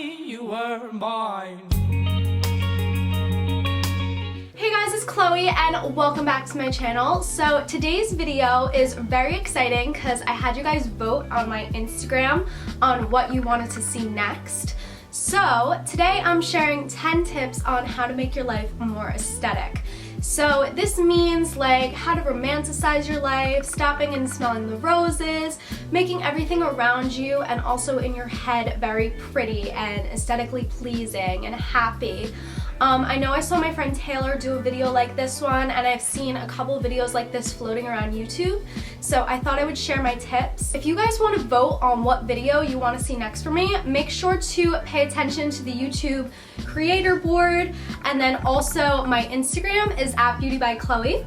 me you were mine. Hey guys, it's Chloe and welcome back to my channel. So today's video is very exciting because I had you guys vote on my Instagram on what you wanted to see next. So today I'm sharing 10 tips on how to make your life more aesthetic. So this means like how to romanticize your life, stopping and smelling the roses, making everything around you and also in your head very pretty and aesthetically pleasing and happy. I know I saw my friend Taylor do a video like this one, and I've seen a couple videos like this floating around YouTube, so I thought I would share my tips. If you guys want to vote on what video you want to see next from me, make sure to pay attention to the YouTube creator board, and then also my Instagram is @beautybychloe.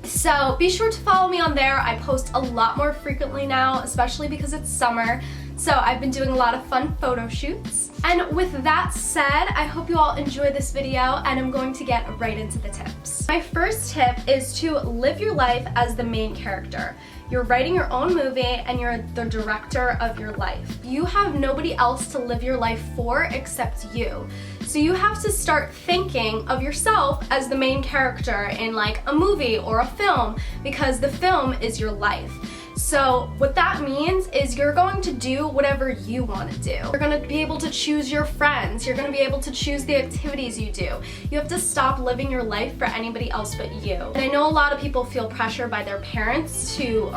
So be sure to follow me on there. I post a lot more frequently now, especially because it's summer, so I've been doing a lot of fun photo shoots. And with that said, I hope you all enjoy this video and I'm going to get right into the tips. My first tip is to live your life as the main character. You're writing your own movie and you're the director of your life. You have nobody else to live your life for except you. So you have to start thinking of yourself as the main character in like a movie or a film, because the film is your life. So what that means is you're going to do whatever you want to do. You're going to be able to choose your friends. You're going to be able to choose the activities you do. You have to stop living your life for anybody else but you. And I know a lot of people feel pressure by their parents to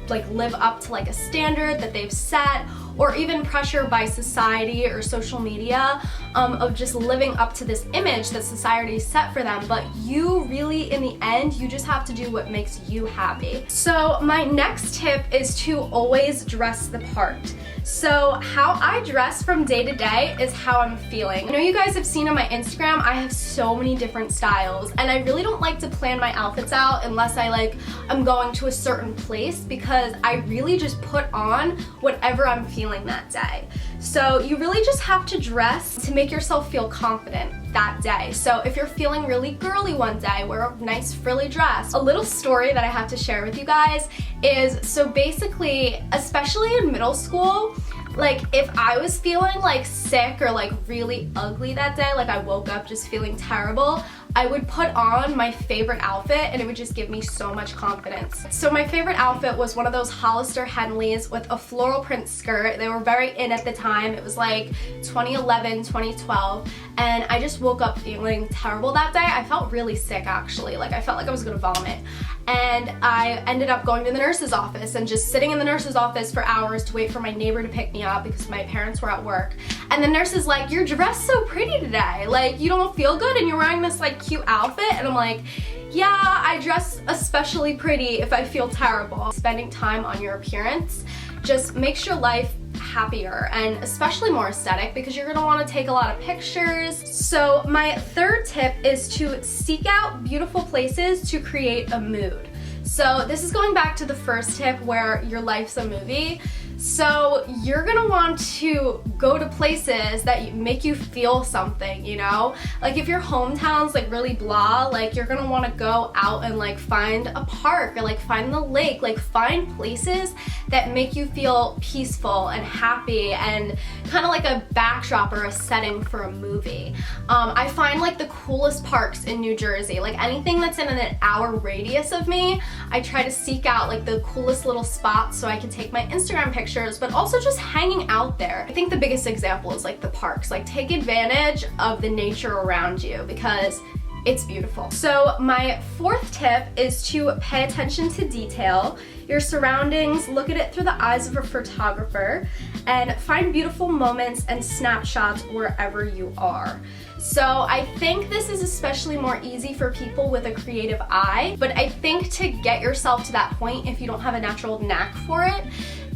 like live up to like a standard that they've set, or even pressure by society or social media of just living up to this image that society set for them. But you really, in the end, you just have to do what makes you happy. So my next tip is to always dress the part. So how I dress from day to day is how I'm feeling. I know you guys have seen on my Instagram, I have so many different styles, and I really don't like to plan my outfits out unless I'm going to a certain place, because I really just put on whatever I'm feeling that day. So you really just have to dress to make yourself feel confident that day. So if you're feeling really girly one day, wear a nice frilly dress. A little story that I have to share with you guys is, so basically, especially in middle school, like if I was feeling like sick or like really ugly that day, like I woke up just feeling terrible, I would put on my favorite outfit and it would just give me so much confidence. So my favorite outfit was one of those Hollister Henleys with a floral print skirt. They were very in at the time. It was like 2011, 2012, and I just woke up feeling terrible that day. I felt really sick actually, like I felt like I was gonna vomit. And I ended up going to the nurse's office and just sitting in the nurse's office for hours to wait for my neighbor to pick me up because my parents were at work. And the nurse is like, "You're dressed so pretty today. Like, you don't feel good and you're wearing this like cute outfit?" And I'm like, "Yeah, I dress especially pretty if I feel terrible." Spending time on your appearance just makes your life happier and especially more aesthetic, because you're gonna want to take a lot of pictures. So my third tip is to seek out beautiful places to create a mood. So this is going back to the first tip where your life's a movie. So you're gonna want to go to places that make you feel something, you know? Like if your hometown's like really blah, like you're gonna wanna go out and like find a park or like find the lake, like find places that make you feel peaceful and happy and kind of like a backdrop or a setting for a movie. I find like the coolest parks in New Jersey, like anything that's in an hour radius of me, I try to seek out like the coolest little spots so I can take my Instagram pictures, but also just hanging out there. I think the biggest example is like the parks. Like take advantage of the nature around you because it's beautiful. So my fourth tip is to pay attention to detail. Your surroundings, look at it through the eyes of a photographer, and find beautiful moments and snapshots wherever you are. So I think this is especially more easy for people with a creative eye, but I think to get yourself to that point, if you don't have a natural knack for it,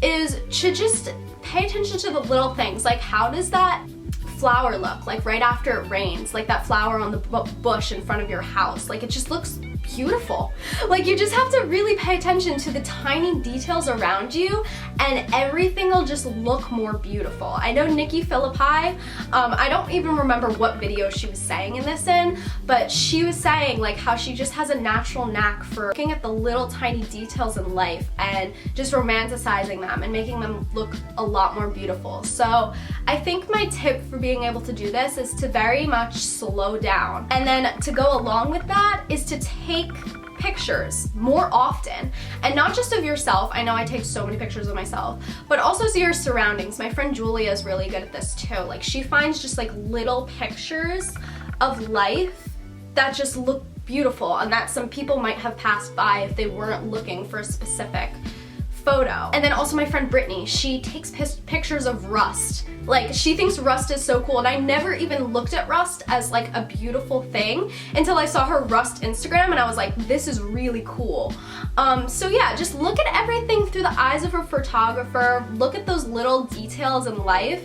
is to just pay attention to the little things. Like how does that flower look like right after it rains, like that flower on the bush in front of your house? Like it just looks beautiful. Like, you just have to really pay attention to the tiny details around you and everything will just look more beautiful. I know Nikki Philippi, I don't even remember what video she was saying in this but she was saying like how she just has a natural knack for looking at the little tiny details in life and just romanticizing them and making them look a lot more beautiful. So I think my tip for being able to do this is to very much slow down. And then to go along with that is to take pictures more often, and not just of yourself. I know I take so many pictures of myself, but also to your surroundings. My friend Julia is really good at this too. Like, she finds just like little pictures of life that just look beautiful and that some people might have passed by if they weren't looking for a specific photo. And then also my friend Brittany, she takes pictures of rust. Like, she thinks rust is so cool, and I never even looked at rust as like a beautiful thing until I saw her rust Instagram and I was like, this is really cool. So yeah, just look at everything through the eyes of a photographer, look at those little details in life,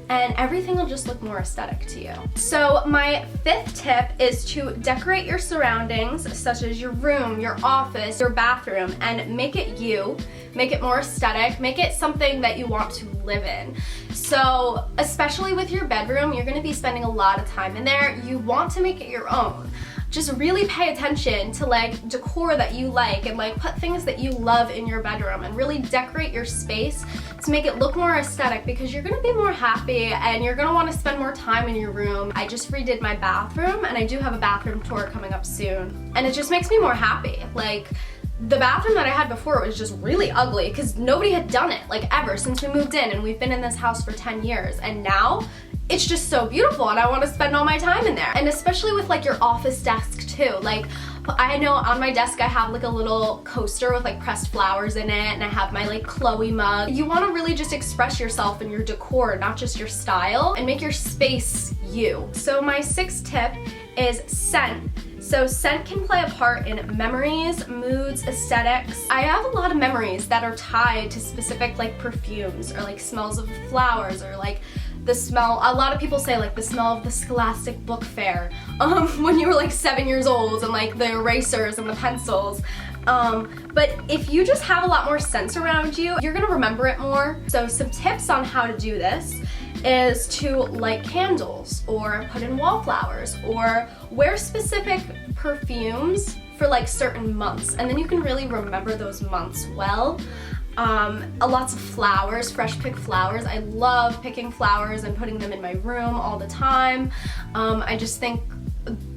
and everything will just look more aesthetic to you. So my 5th tip is to decorate your surroundings, such as your room, your office, your bathroom, and make it you. Make it more aesthetic, make it something that you want to live in. So especially with your bedroom, you're gonna be spending a lot of time in there. You want to make it your own. Just really pay attention to like decor that you like and like put things that you love in your bedroom and really decorate your space to make it look more aesthetic, because you're gonna be more happy and you're gonna want to spend more time in your room. I just redid my bathroom and I do have a bathroom tour coming up soon, and it just makes me more happy. Like, the bathroom that I had before was just really ugly because nobody had done it like ever since we moved in, and we've been in this house for 10 years, and now it's just so beautiful and I want to spend all my time in there. And especially with like your office desk too. Like, I know on my desk I have like a little coaster with like pressed flowers in it, and I have my like Chloe mug. You want to really just express yourself in your decor, not just your style, and make your space you. So my 6th tip is scent. So scent can play a part in memories, moods, aesthetics. I have a lot of memories that are tied to specific like perfumes or like smells of flowers, or like the smell, a lot of people say like the smell of the Scholastic Book Fair when you were like 7 years old, and like the erasers and the pencils. But if you just have a lot more scents around you, you're gonna remember it more. So some tips on how to do this is to light candles or put in wallflowers or wear specific perfumes for like certain months, and then you can really remember those months well. Lots of flowers, fresh picked flowers. I love picking flowers and putting them in my room all the time. I just think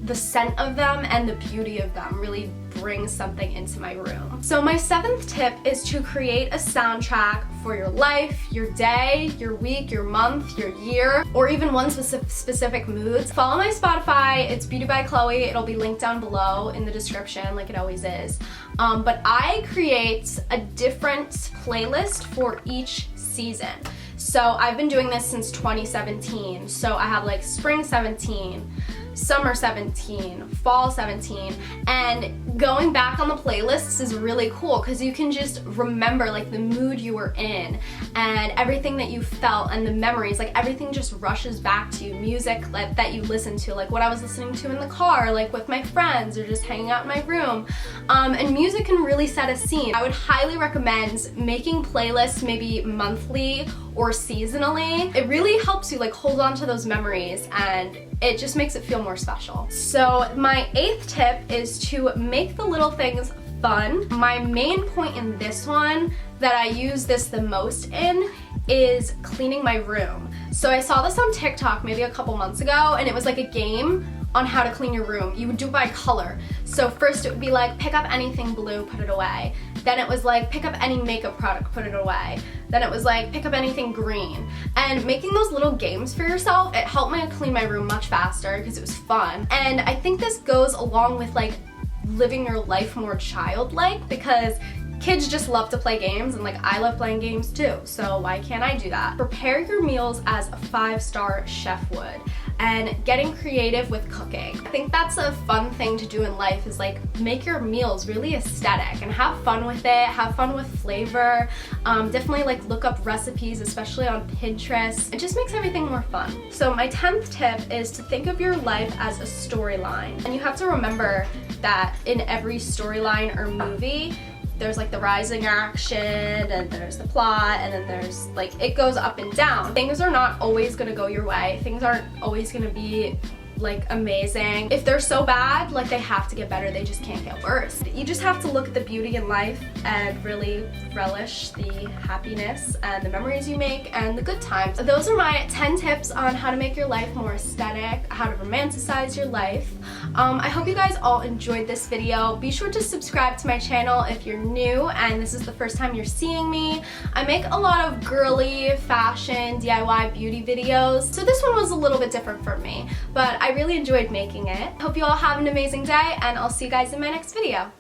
the scent of them and the beauty of them really brings something into my room. So my 7th tip is to create a soundtrack for your life, your day, your week, your month, your year, or even one specific moods. Follow my Spotify, it's Beauty by Chloe. It'll be linked down below in the description like it always is. But I create a different playlist for each season. So I've been doing this since 2017. So I have like spring 17, summer 17, fall 17, and going back on the playlists is really cool because you can just remember like the mood you were in and everything that you felt and the memories, like everything just rushes back to you. Music that you listen to, like what I was listening to in the car, like with my friends or just hanging out in my room. And music can really set a scene. I would highly recommend making playlists maybe monthly or seasonally. It really helps you like hold on to those memories, and it just makes it feel more special. So my 8th tip is to make the little things fun. My main point in this one that I use this the most in is cleaning my room. So I saw this on TikTok maybe a couple months ago, and it was like a game on how to clean your room. You would do it by color. So first it would be like pick up anything blue, put it away. Then it was like pick up any makeup product, put it away. Then it was like pick up anything green. And making those little games for yourself, it helped me clean my room much faster because it was fun. And I think this goes along with like living your life more childlike, because kids just love to play games, and like I love playing games too, so why can't I do that? Prepare your meals as a 5-star chef would. and getting creative with cooking. I think that's a fun thing to do in life, is like make your meals really aesthetic and have fun with it, have fun with flavor. Definitely like look up recipes, especially on Pinterest. It just makes everything more fun. So my 10th tip is to think of your life as a storyline. And you have to remember that in every storyline or movie, there's like the rising action, and there's the plot, and then there's like, it goes up and down. Things are not always gonna go your way. Things aren't always gonna be like amazing. If they're so bad, like they have to get better, they just can't get worse. You just have to look at the beauty in life and really relish the happiness and the memories you make and the good times. Those are my 10 tips on how to make your life more aesthetic, how to romanticize your life. I hope you guys all enjoyed this video. Be sure to subscribe to my channel if you're new and this is the first time you're seeing me. I make a lot of girly, fashion, DIY beauty videos, so this one was a little bit different for me, but I really enjoyed making it. Hope you all have an amazing day, and I'll see you guys in my next video.